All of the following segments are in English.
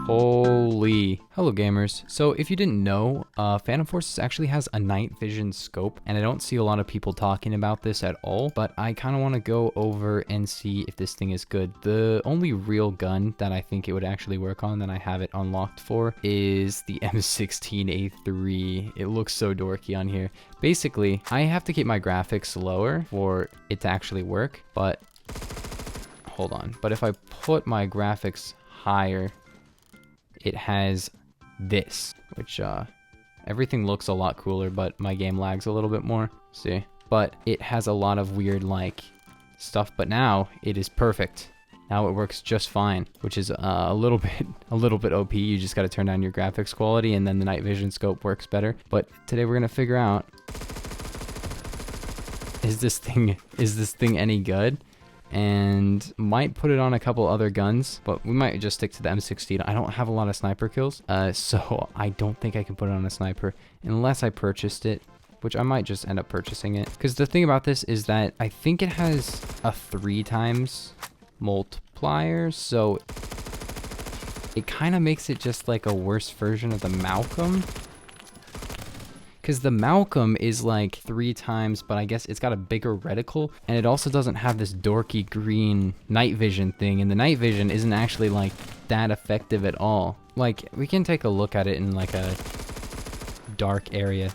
Holy. Hello gamers. So if you didn't know, Phantom Forces actually has a night vision scope, and I don't see a lot of people talking about this at all, but I kind of want to go over and see if this thing is good. The only real gun that I think it would actually work on that I have it unlocked for is the M16A3. It looks so dorky on here. Basically, I have to keep my graphics lower for it to actually work, but hold on. But if I put my graphics higher, it has this, which everything looks a lot cooler, but my game lags a little bit more. See, but it has a lot of weird like stuff, but now it is perfect. Now it works just fine, which is a little bit OP. You just got to turn down your graphics quality, and then the night vision scope works better. But today we're gonna figure out, is this thing any good? And might put it on a couple other guns, but we might just stick to the M16. I don't have a lot of sniper kills, so I don't think I can put it on a sniper unless I purchased it, which I might just end up purchasing it. Because the thing about this is that I think it has a 3 times multiplier, so it kind of makes it just like a worse version of the Malcolm. Because the Malcolm is like 3 times, but I guess it's got a bigger reticle, and it also doesn't have this dorky green night vision thing, and the night vision isn't actually like that effective at all. Like, we can take a look at it in like a dark area.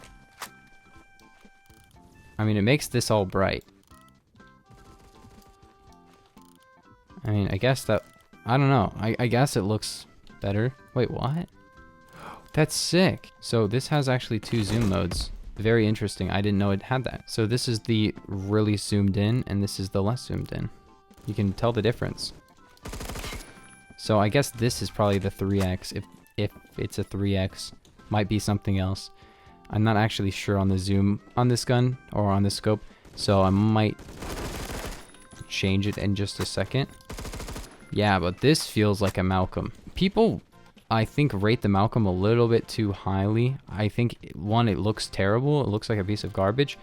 I mean, it makes this all bright. I mean, I guess that, I don't know. I guess it looks better. Wait, what? That's sick. So this has actually 2 zoom modes. Very interesting. I didn't know it had that. So this is the really zoomed in, and this is the less zoomed in. You can tell the difference. So I guess this is probably the 3x. If it's a 3x, might be something else. I'm not actually sure on the zoom on this gun or on this scope, so I might change it in just a second. Yeah, but this feels like a Malcolm. People, I think, rate the Malcolm a little bit too highly. I think, 1, it looks terrible. It looks like a piece of garbage.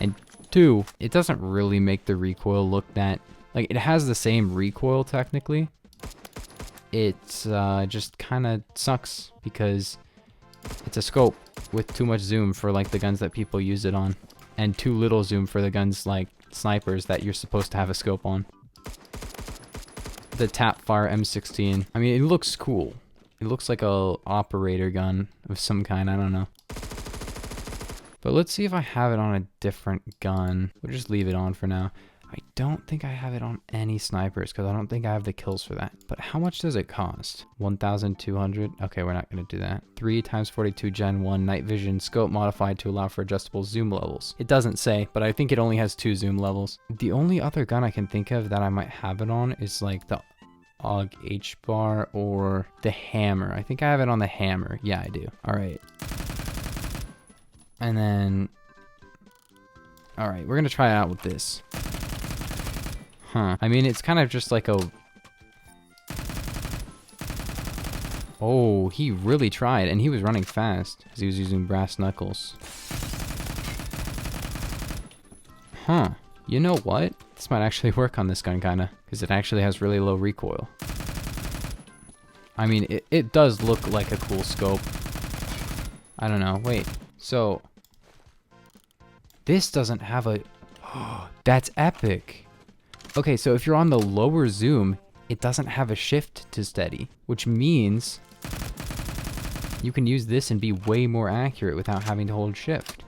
And 2, it doesn't really make the recoil look that... Like, it has the same recoil, technically. It's just kind of sucks because it's a scope with too much zoom for, like, the guns that people use it on. And too little zoom for the guns, like, snipers that you're supposed to have a scope on. The Tapfire M16. I mean, it looks cool. It looks like a operator gun of some kind, I don't know. But let's see if I have it on a different gun. We'll just leave it on for now. I don't think I have it on any snipers because I don't think I have the kills for that. But how much does it cost? 1,200? Okay, we're not going to do that. 3 times 42 Gen 1 night vision scope modified to allow for adjustable zoom levels. It doesn't say, but I think it only has 2 zoom levels. The only other gun I can think of that I might have it on is like the AUG H-bar or the hammer. I think I have it on the hammer. Yeah, I do. All right. And then, all right, we're gonna try it out with this. Huh. I mean, it's kind of just like a... Oh, he really tried, and he was running fast because he was using brass knuckles. Huh. You know what? This might actually work on this gun, kinda, because it actually has really low recoil. I mean, it does look like a cool scope. I don't know. Wait. So, this doesn't have a... That's epic. Okay, so if you're on the lower zoom, it doesn't have a shift to steady, which means you can use this and be way more accurate without having to hold shift.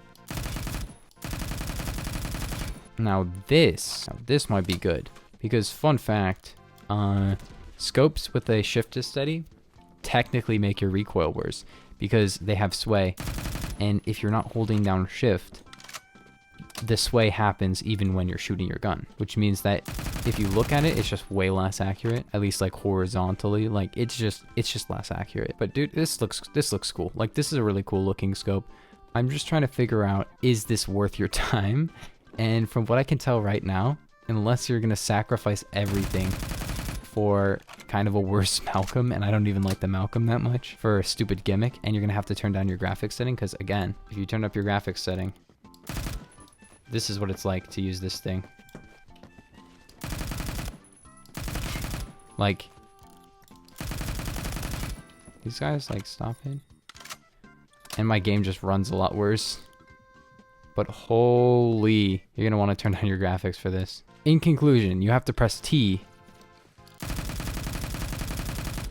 Now this might be good, because fun fact, scopes with a shift to steady technically make your recoil worse because they have sway, and if you're not holding down shift, the sway happens even when you're shooting your gun, which means that if you look at it, it's just way less accurate, at least like horizontally. Like it's just less accurate. But dude, this looks cool. Like, this is a really cool looking scope. I'm just trying to figure out, is this worth your time? And from what I can tell right now, unless you're gonna sacrifice everything for kind of a worse Malcolm, and I don't even like the Malcolm that much, for a stupid gimmick, and you're gonna have to turn down your graphics setting, because again, if you turn up your graphics setting, this is what it's like to use this thing. Like, These guys like stopping. And my game just runs a lot worse. But holy, you're gonna want to turn down your graphics for this. In conclusion, you have to press T.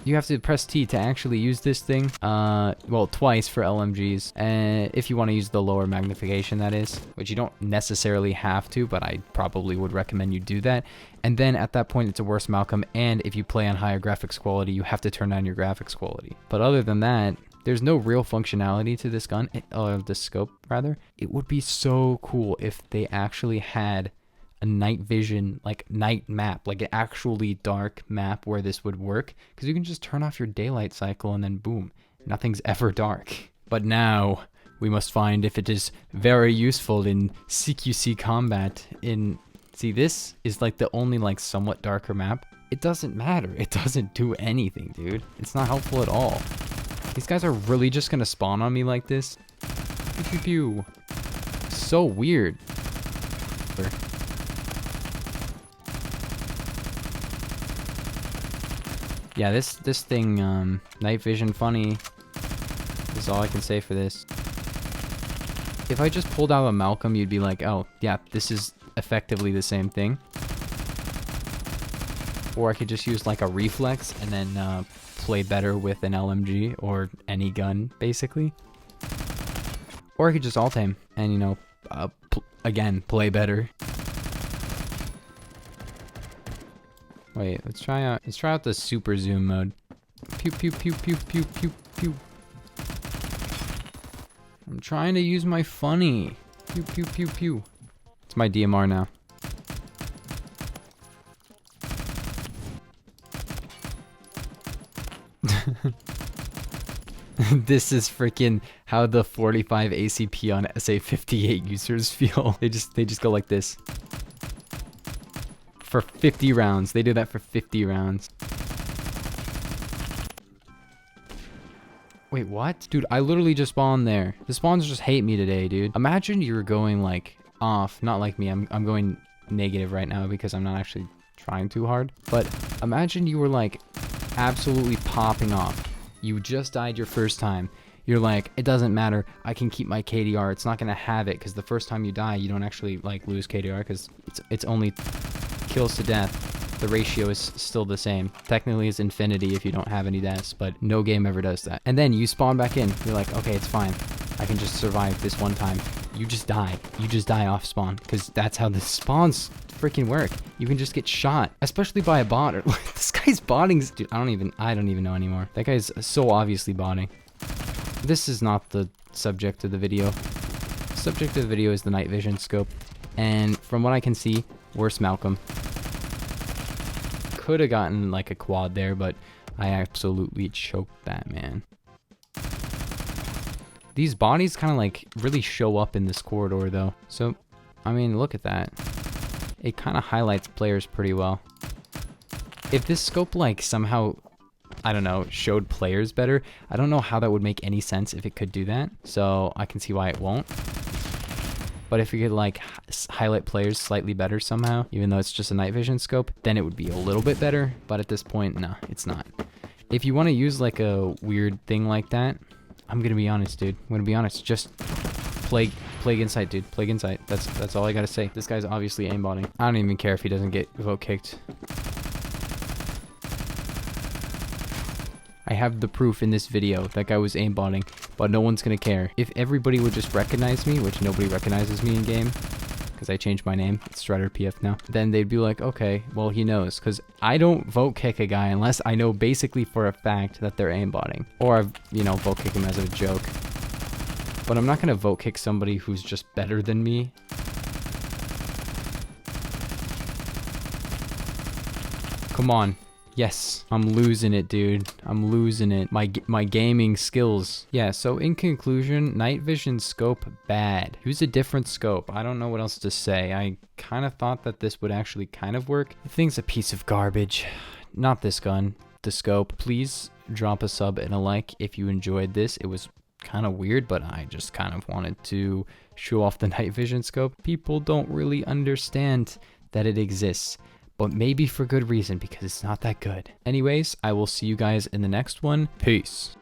You have to press T to actually use this thing. Well, twice for LMGs. If you want to use the lower magnification, that is. Which you don't necessarily have to, but I probably would recommend you do that. And then at that point, it's a worse Malcolm. And if you play on higher graphics quality, you have to turn down your graphics quality. But other than that, there's no real functionality to this gun, or this scope, rather. It would be so cool if they actually had a night vision, like night map, like an actually dark map where this would work, because you can just turn off your daylight cycle and then boom, nothing's ever dark. But now we must find if it is very useful in CQC combat. See, this is like the only like somewhat darker map. It doesn't matter. It doesn't do anything, dude. It's not helpful at all. These guys are really just gonna spawn on me like this. Pew, pew, pew. So weird. Yeah, this thing, night vision funny, is all I can say for this. If I just pulled out a Malcolm, you'd be like, oh, yeah, this is effectively the same thing. Or I could just use like a reflex and then play better with an LMG or any gun, basically. Or I could just alt aim and, you know, again, play better. Wait, let's try out the super zoom mode. Pew pew pew pew pew pew pew. I'm trying to use my funny. Pew pew pew pew. It's my DMR now. This is freaking how the 45 ACP on SA58 users feel. They just go like this. For 50 rounds. They do that for 50 rounds. Wait, what? Dude, I literally just spawned there. The spawns just hate me today, dude. Imagine you were going like off, not like me. I'm going negative right now because I'm not actually trying too hard. But imagine you were like absolutely popping off. You just died your first time. You're like, it doesn't matter. I can keep my KDR. It's not gonna have it because the first time you die, you don't actually like lose KDR because it's only kills to death. The ratio is still the same. Technically it's infinity if you don't have any deaths, but no game ever does that. And then you spawn back in. You're like, okay, it's fine. I can just survive this one time. You just die. You just die off spawn because that's how the spawns freaking work. You can just get shot, especially by a bot. Or this guy's botting. Dude, I don't even know anymore. That guy's so obviously botting. This is not the subject of the video. The subject of the video is the night vision scope. And from what I can see, worse Malcolm. Could have gotten like a quad there, but I absolutely choked that, man. These bodies kind of like really show up in this corridor though. So, I mean, look at that. It kind of highlights players pretty well. If this scope like somehow, I don't know, showed players better, I don't know how that would make any sense if it could do that. So I can see why it won't. But if you could like highlight players slightly better somehow, even though it's just a night vision scope, then it would be a little bit better. But at this point, no, it's not. If you want to use like a weird thing like that, I'm gonna be honest, dude. I'm gonna be honest. Just plague insight, dude. Plague insight. That's all I gotta say. This guy's obviously aimbotting. I don't even care if he doesn't get vote kicked. I have the proof in this video that guy was aimbotting, but no one's gonna care. If everybody would just recognize me, which nobody recognizes me in game, because I changed my name, it's Strider PF now, then they'd be like, okay, well he knows, because I don't vote kick a guy unless I know basically for a fact that they're aimbotting. Or I've, you know, vote kick him as a joke. But I'm not gonna vote kick somebody who's just better than me. Come on. Yes, I'm losing it, dude. I'm losing it. My gaming skills. Yeah, so in conclusion, night vision scope, bad. Use a different scope. I don't know what else to say. I kind of thought that this would actually kind of work. The thing's a piece of garbage. Not this gun, the scope. Please drop a sub and a like if you enjoyed this. It was kind of weird, but I just kind of wanted to show off the night vision scope. People don't really understand that it exists. but maybe for good reason because it's not that good. Anyways, I will see you guys in the next one. Peace.